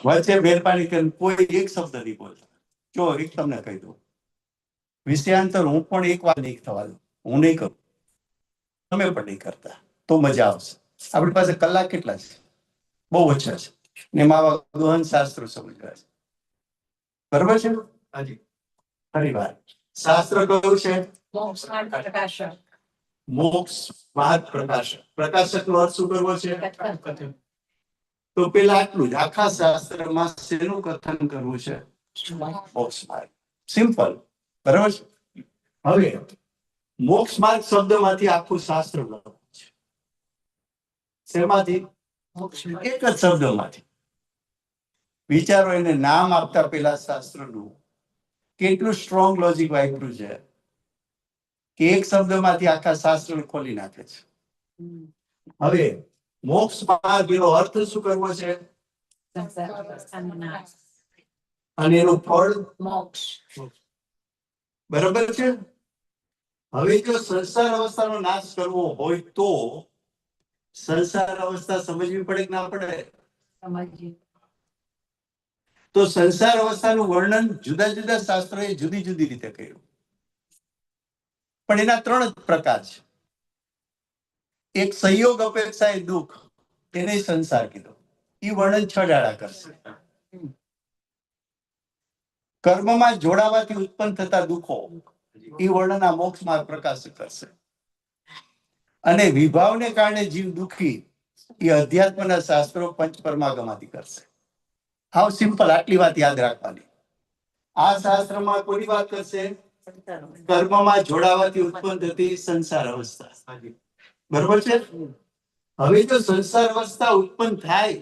વચ્ચે મહેરબાની કરીને કોઈ એક શબ્દ નહીં બોલતા. જો એક તમને કહી દઉં, વિષયાંતર હું પણ એક વાર નહીં થવા દઉં. હું નહીં કરું, તમે પણ નહીં કરતા, તો મજા આવશે. આપણી પાસે કલાક કેટલા છે? બહુ ઓછા છે. ને એમાં આવા ગહન શાસ્ત્રો સમજવા છે. બરોબર છે? હાજી. ફરી વાર શાસ્ત્ર કયું છે? મોક્ષ માર્ગ પ્રકાશક. મોક્ષ માર્ગ પ્રકાશક. પ્રકાશક નો અર્થ શું કરવો છે? કથન. તો પેલા આટલું જ. આખા શાસ્ત્રમાં શેનું કથન કરવું છે? મોક્ષ માર્ગ. સિમ્પલ. બરાબર છે? હવે મોક્ષ માર્ગ શબ્દમાંથી આખું શાસ્ત્ર બનવું છે. શેમાંથી? એક જ શબ્દમાંથી. વિચારો, એને નામ આપતા પેલા શાસ્ત્રનું કેટલું સ્ટ્રોંગ લોજિક વાપર્યું છે કે એક શબ્દમાંથી આખા શાસ્ત્રને ખોલી નાખે છે. હવે મોક્ષ માર્ગનો અર્થ શું કરવો છે? સંસાર અવસ્થાનો નાશ. અને એનું ફળ મોક્ષ. બરાબર છે? હવે જો સંસાર અવસ્થાનો નાશ કરવો હોય તો સંસાર અવસ્થા સમજવી પડે કે ના પડે? સમજીએ. તો સંસાર અવસ્થાનું વર્ણન જુદા જુદા શાસ્ત્રોએ જુદી જુદી રીતે કર્યું. પણ એના ત્રણ જ પ્રકાર છે. એક સંયોગ અપેક્ષા એ દુઃખ, તેને સંસાર કીધો. એ વર્ણન 6 દાડા કરશે. કર્મમાં જોડાવાથી ઉત્પન્ન થતા દુઃખો, એ વર્ણન આ મોક્ષ માર્ગ પ્રકાશ કરશે. અને વિભાવને કારણે જીવ દુઃખી, એ અધ્યાત્મના શાસ્ત્રો પંચ પરમાગમાથી કરશે. હાવ સિમ્પલ. આટલી વાત યાદ રાખવાની. આ શાસ્ત્રમાં કોની વાત કરશે? કર્મમાં જોડાવાથી ઉત્પન્ન થતી સંસાર અવસ્થા. બરોબર છે? હવે જો સંસાર અવસ્થા ઉત્પન્ન થાય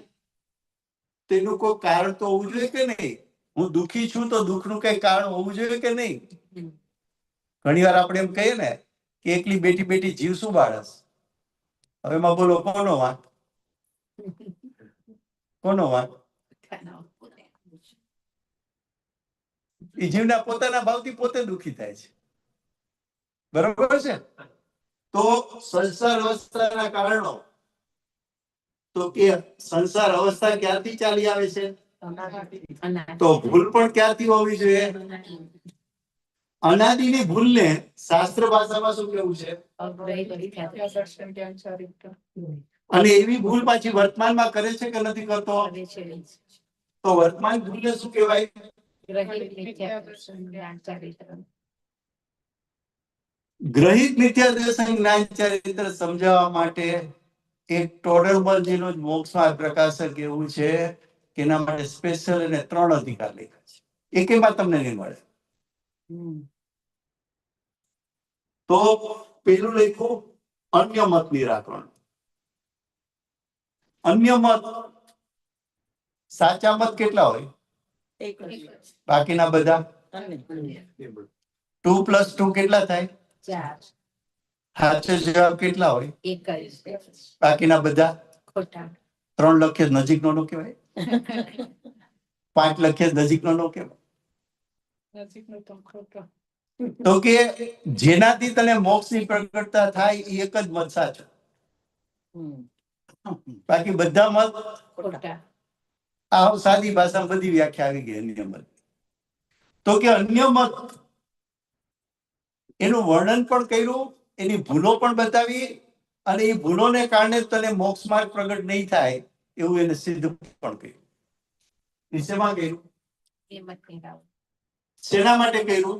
તેનું કોઈ કારણ તો હોવું જોઈએ કે નહીં? હું દુઃખી છું તો દુઃખનું કઈ કારણ હોવું જોઈએ કે નહીં? ઘણી વાર આપણે એમ કહીએ ને કે એકલી બેટી બેટી જીવ શું બાળસ. હવે એમાં બોલો કોનો વાંક? કોનો વાંક? એ જીવના પોતાના ભાવથી પોતે દુઃખી થાય છે. બરોબર છે? તો સંસાર અવસ્થાના કારણો, તો કે સંસાર અવસ્થા ક્યાંથી ચાલી આવે છે? તો ભૂલ પણ ક્યાંથી હોવી જોઈએ? અનાદિની ભૂલને શાસ્ત્ર ભાષામાં શું કહેવું છે? અને એવી ભૂલ પાછી વર્તમાનમાં કરે છે કે નથી કરતો? તો વર્તમાન ભૂલને શું કહેવાય? ગ્રહિત મિથ્યા દર્શન જ્ઞાન ચરિત્ર સમજાવવા માટે એક ટોડરમલજીનું જ મોક્ષ માર્ગ પ્રકાશક એવું છે કે એના માટે સ્પેશિયલ એને 3 અધિકાર લખ્યા છે. એકેયમાં તમને નહીં મળે. તો પેલું લખ્યું અન્ય મત નિરાકરણ. અન્ય મત, સાચા મત કેટલા હોય? બાકીના બધા 2 + 2 કેટલા થાય? 4. સાચો જવાબ કેટલા હોય? 21. બાકીના બધા ખોટા. 3 લખે નજીકનો નો કહેવાય? 5 લખે નજીકનો નો કહેવાય? તો કે જેનાથી તને મોક્ષની પ્રગટતા થાય એ એક જ મત સાચો, બાકી બધા મત ખોટા. આ સાદી ભાષામાં બધી વ્યાખ્યા આવી ગઈ અન્ય મત. તો કે અન્ય મત એનું વર્ણન પણ કર્યું, એની ભૂલો પણ બતાવી, અને એ ભૂલોને કારણે તને મોક્ષ માર્ગ પ્રગટ નહીં થાય એવું એને સિદ્ધ પણ કર્યું. શેમાં કર્યું? શેના માટે કર્યું?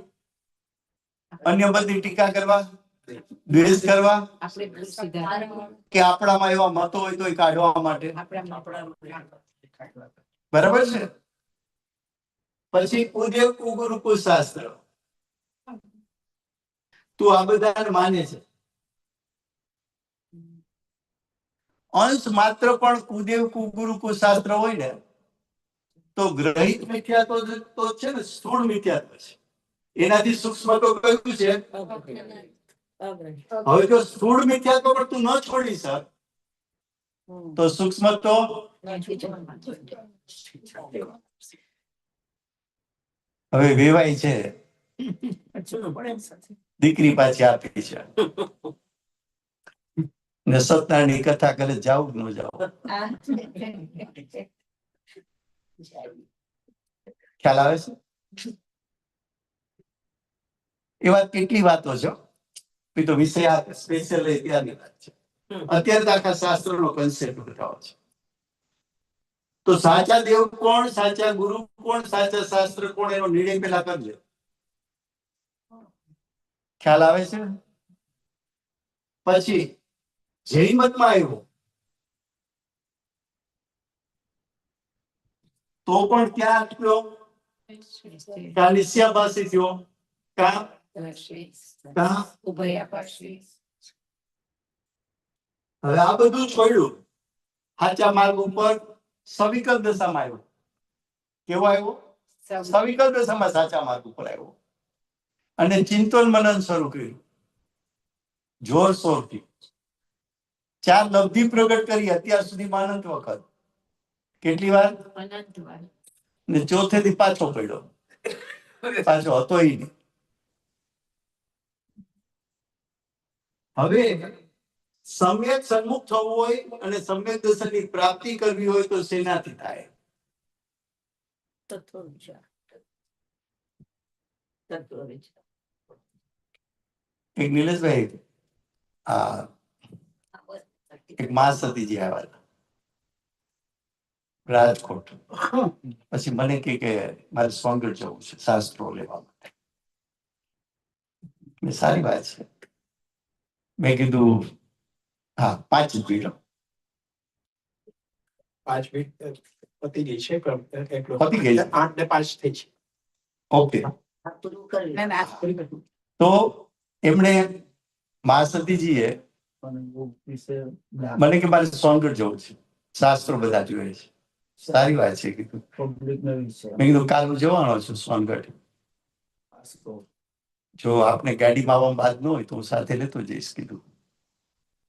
અન્ય મતની ટીકા કરવા, દ્વેષ કરવા, કે આપણામાં એવા મતો હોય તો એ કાઢવા માટે. બરાબર છે? પછી કુદેવ કુગુરુકુલ શાસ્ત્ર. તું આ બધાને માને છે, અંશ માત્ર પણ કુદેવ કુગુરુકુલ શાસ્ત્ર હોય ને તો ગ્રહિત મિથ્યાત્વ તો છે ને સ્થૂળ મિથ્યાત્વ છે. એનાથી સૂક્ષ્મ તો કયું છે? હવે જો સ્થૂળ મિથ્યાત્વ પણ તું ન છોડી શક તો સૂક્ષ્મ તો હવે વેવાય છે દીકરી પાછી આપી છે ને સત્યનારાયણની કથા કરે જાવું કે ન જાવું ખ્યાલ આવે છે એ વાત કેટલી વાતો છે એ તો વિષય સ્પેશિયલ ત્યારની વાત છે અત્યારે તો આખા શાસ્ત્રનો કન્સેપ્ટ બતાવો છે તો સાચા દેવ કોણ સાચા ગુરુ કોણ સાચા શાસ્ત્ર કોણ એનો નિર્ણય પેલા કરજો ખ્યાલ આવે છે પછી જૈન મતમાં આવ્યો તો પણ ક્યાં અટક્યો કા નિશ્ચયાભાસી થયો કા હવે આ બધું છોડ્યું સાચા માર્ગ ઉપર સવિકલ દશામાં આવ્યો કેવો આવ્યો સવિકલ દશામાં સાચા માર્ગ ઉપર આવ્યો અને ચિંતન મનન શરૂ કર્યું જોરશોરથી 4 લબ્ધિ પ્રગટ કરી અત્યાર સુધીમાં અનંત વખત કેટલી વાર ને ચોથેથી પાછો પડ્યો પાછો હતો નહીં હવે સમ્યક સન્મુખ થવું હોય અને સમ્યક દર્શનની પ્રાપ્તિ કરવી હોય તો શેનાથી થાય એક નિલેશભાઈ એક મા સતીજી આવ્યા હતા રાજકોટ પછી મને કે મારે સોંગઢ જવું છે શાસ્ત્રો લેવા માટે સારી વાત છે મેં કીધું હા 5 જ મિનિટ 5 મિનિટ પતી ગઈ છે પતી ગઈ છે 8 ને 5 થઈ છે ઓકે તો એમણે મા સતીજીએ મને કે મારે સોનગઢ જવું છે શાસ્ત્રો બધા જોઈએ છે સારી વાત છે કીધું મેં કીધું કાલ હું જવાનો છું સોનગઢ જો આપણે ગાડીમાં આવવામાં બાદ ન હોય તો હું સાથે લેતો જઈશ કીધું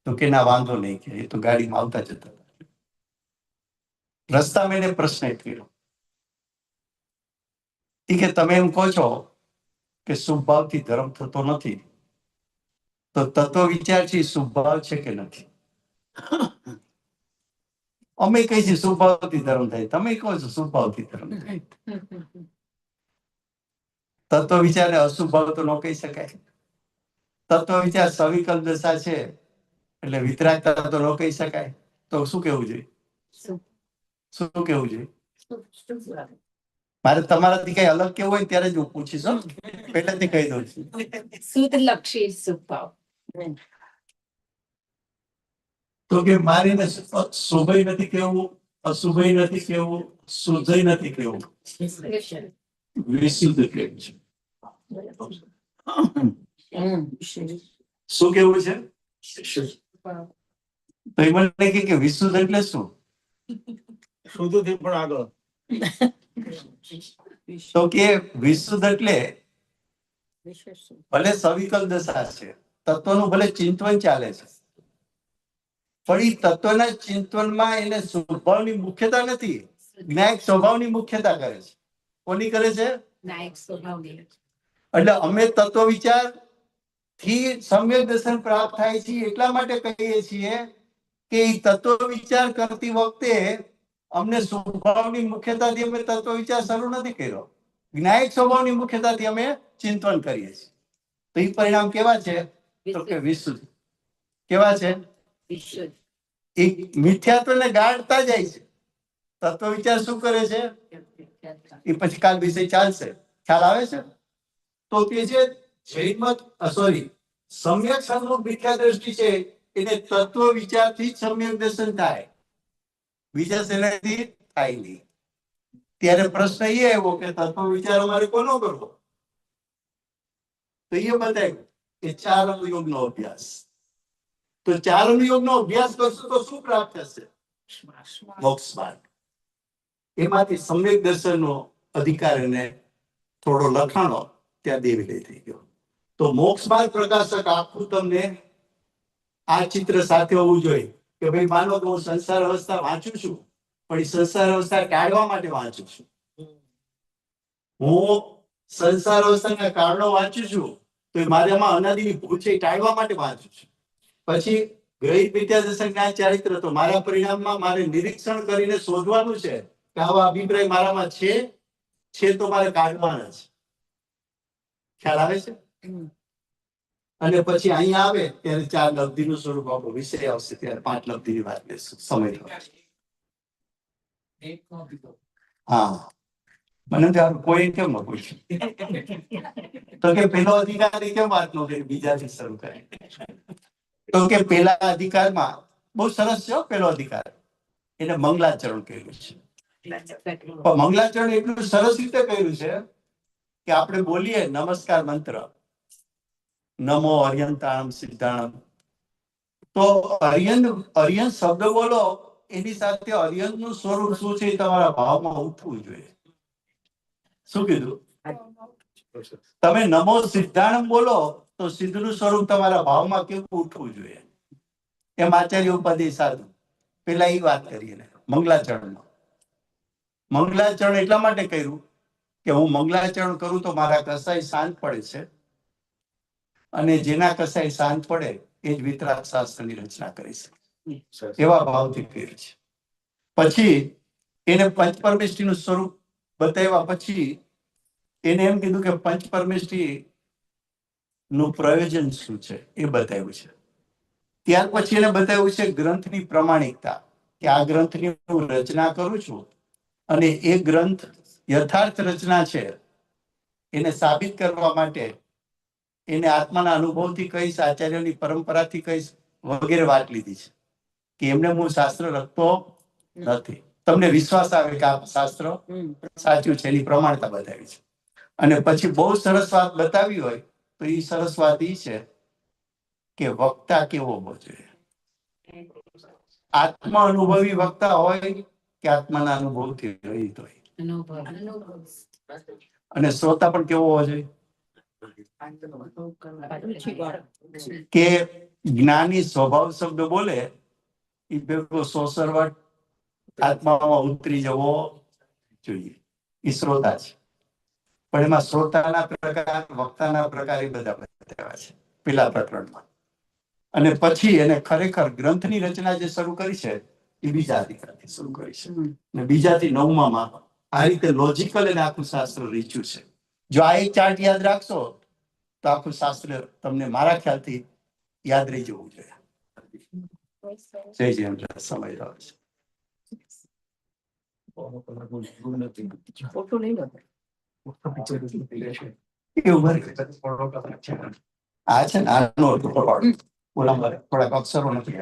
તો કે ના વાંધો નહીં કે એ તો ગાડીમાં આવતા જતા રસ્તા મેં એને પ્રશ્ન કર્યો કે તમે એમ કહો છો કે શુભ ભાવથી ધર્મ થતો નથી તો તત્વ વિચાર છે શુભ ભાવ છે કે નથી અમે કહીએ છીએ શુભ ભાવથી ધર્મ થાય તમે કહો છો શુભ ભાવથી ધર્મ થાય તત્વ વિચારને અશુભ ભાવ તો ન કહી શકાય તત્વ વિચાર સવિકલ્પ દશા છે એટલે વિતરાગતા તો ન કહી શકાય તો શું કેવું જોઈએ શું કેવું જોઈએ મારે તમારાથી કઈ અલગ કેવું હોય ત્યારે જ હું પૂછીશ પહેલાથી કહી દઉં છું શુદ્ધ લક્ષી સુભાવ તો કે મારીને શુભય નથી કેવું અશુભય નથી કેવું શુદ્ધય નથી કેવું વિશુદ્ધ કેવું છે શું કેવું છે તો એ મને કે વિશુદ્ધ એટલે શું શુદ્ધથી પણ આગળ તો કે વિશુદ્ધ એટલે ભલે સવિકલ દશા છે તત્વનું ભલે ચિંતન ચાલે છે પણ એ તત્વના ચિંતનમાં એને સ્વભાવની મુખ્યતા નથી જ્ઞાયક સ્વભાવની મુખ્યતા કરે છે કોની કરે છે નાયક સ્વભાવની એટલે અમે તત્વ વિચાર થી સમ્યક દર્શન પ્રાપ્ત થાય છે એટલા માટે કહીએ છીએ કે એ તત્વ વિચાર કરતી વખતે અમને સ્વભાવની મુખ્યતાથી અમે તત્વ વિચાર શરૂ નથી કર્યો જ્ઞાયક સ્વભાવની મુખ્યતાથી અમે ચિંતન કરીએ છીએ તો એ પરિણામ કેવા છે તો કે વિશુદ્ધ કેવા છે વિશુદ્ધ એ મિથ્યાત્વને ગાળતા જાય છે તત્વ વિચાર શું કરે છે એ પછી કાલ વિષય ચાલશે ખ્યાલ આવે છે તો તે છે જૈન મત સોરી સમ્યક સન્મુખ મિથ્યા દ્રષ્ટિ છે એને તત્વ વિચારથી જ સમ્યક દર્શન થાય બીજા શેનાથી થાય નહીં ત્યારે પ્રશ્ન એ આવ્યો કે તત્વ વિચાર અમારે કોનો કરવો તો એ બતાવ્યું કે 4 અનુયોગનો અભ્યાસ તો 4 અનુયોગનો અભ્યાસ કરશો તો શું પ્રાપ્ત થશે મોક્ષ માર્ગ એમાંથી સમ્યક દર્શનનો અધિકાર એને થોડો લખાણો ત્યાં દેવી લઈ થઈ ગયો તો મોક્ષ માર્ગ પ્રકાશક આખું તમને આ ચિત્ર સાથે હોવું જોઈએ કે ભાઈ માનો કે હું સંસાર અવસ્થા વાંચું છું, પણ એ સંસાર અવસ્થા ટાળવા માટે વાંચું છું. હું સંસાર અવસ્થાના કારણો વાંચું છું, તો એ મારામાં અનાદિની ભૂલ છે એ ટાળવા માટે વાંચું છું. પછી ગ્રહિત વિદ્યાદર્શન જ્ઞાન ચારિત્ર, તો મારા પરિણામમાં મારે નિરીક્ષણ કરીને શોધવાનું છે કે આવા અભિપ્રાય મારામાં છે તો મારે કાઢવાના છે. ખ્યાલ આવે છે? અને પછી અહીંયા આવે ત્યારે 4 લબ્ધિનું સ્વરૂપ આપણો વિષય આવશે ત્યારે 5 લબ્ધિની વાત લેશું સમય થવા. હા, મને ત્યાં કોઈ કેમ ન પૂછ્યું તો કે પેલો અધિકારી કેમ વાત નો કરી, બીજાથી શરૂ કરે. તો કે પેલા અધિકારમાં બહુ સરસ છે હો, પેલો અધિકાર એને મંગલાચરણ કર્યું છે. પણ મંગલાચરણ એટલું સરસ રીતે કર્યું છે કે આપણે બોલીએ નમસ્કાર મંત્ર, નમો અર્યંતાણમ સિદ્ધાણમ, તો અર્યંત શબ્દ બોલો એની સાથે અર્યંત નું સ્વરૂપ શું છે એ તમારા ભાવમાં ઉઠવું જોઈએ. શું કીધું? તમે નમો સિદ્ધાણમ બોલો તો સિદ્ધનું સ્વરૂપ તમારા ભાવમાં કેવું ઉઠવું જોઈએ, એમ આચાર્ય ઉપાધિ સાધુ પેલા એ વાત કરીએ. મંગલાચરણમાં મંગલાચરણ એટલા માટે કર્યું કે હું મંગલાચરણ કરું તો મારા કસાય શાંત પડે છે, અને જેના કસાય શાંત પડે એ જ વિતરાગ શાસ્ત્રની રચના કરી શકે, એવા ભાવથી કર્યું છે. પછી એને પંચપરમેષ્ઠીનું સ્વરૂપ બતાવ્યા પછી એને એમ કીધું કે પંચપરમેષ્ઠી નું પ્રયોજન શું છે એ બતાવ્યું છે. ત્યાર પછી એને બતાવ્યું છે ગ્રંથની પ્રમાણિકતા, કે આ ગ્રંથની હું રચના કરું છું અને એ ગ્રંથ યથાર્થ રચના છે એને સાબિત કરવા માટે એને આત્માના અનુભવથી કહીશ, આચાર્યની પરંપરાથી કહીશ વગેરે વાત લીધી છે કે એમને હું શાસ્ત્ર લખતો નથી. તમને વિશ્વાસ આવે કે આ શાસ્ત્ર સાચું છે, એની પ્રમાણતા બતાવી છે. અને પછી બહુ સરસ વાત બતાવી હોય તો એ સરસ વાત એ છે કે વક્તા કેવો હોવો જોઈએ. આત્મા અનુભવી વક્તા હોય કે આત્માના અનુભવથી રહિત હોય, અને શ્રોતા પણ કેવો હોવો જોઈએ કે જ્ઞાની સ્વભાવ શબ્દ બોલે એ ભેગો સોસરવટ આત્મામાં ઉતરી જવો જોઈએ. એ શ્રોતા છે. પણ એમાં શ્રોતાના પ્રકાર, વક્તાના પ્રકાર એ બધા બતાવ્યા છે પેલા પ્રકરણમાં. અને પછી એને ખરેખર ગ્રંથની રચના જે શરૂ કરી છે એ બીજા અધિકારથી શરૂ કરી છે, અને બીજાથી 9માં આ રીતે લોજિકલ અને આખું શાસ્ત્ર રીચ્યું છે. જો આ એક ચાર્ટ યાદ રાખશો તો આખું શાસ્ત્ર તમને મારા ખ્યાલથી યાદ રહી જવું જોઈએ. જય જય સમય રહ્યો છે. ફોટો લઈ લો. એવું આ છે ને આનો ઓલા થોડાક અક્ષરો નથી.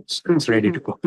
Students ready to go.